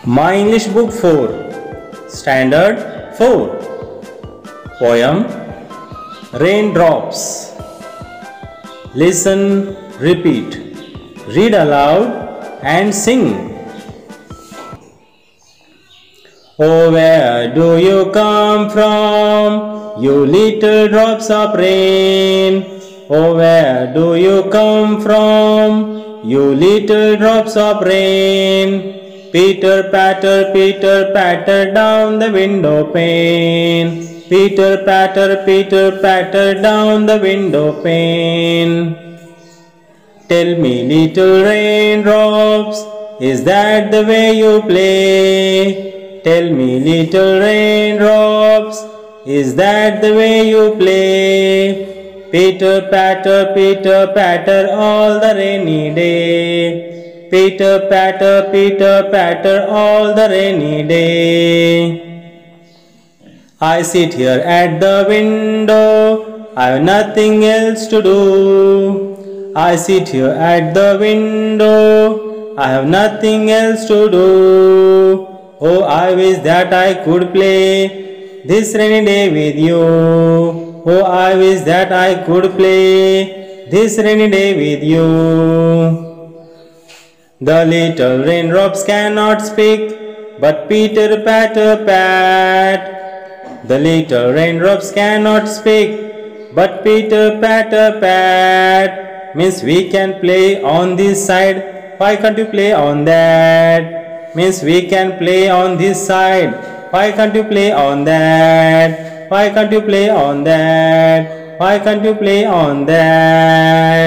My English Book 4, Standard 4. Poem Raindrops. Listen, repeat, read aloud and sing. Oh, where do you come from, you little drops of rain? Oh, where do you come from, you little drops of rain? Pitter patter down the window pane. Pitter patter down the window pane. Tell me, little raindrops, is that the way you play? Tell me, little raindrops, is that the way you play? Pitter patter all the rainy day. Pitter patter all the rainy day. I sit here at the window, I have nothing else to do. I sit here at the window, I have nothing else to do. Oh, I wish that I could play this rainy day with you. Oh, I wish that I could play this rainy day with you. The little raindrops cannot speak, but pitter patter pat. The little raindrops cannot speak, but pitter patter pat. Means we can play on this side, why can't you play on that? Means we can play on this side, why can't you play on that? Why can't you play on that? Why can't you play on that?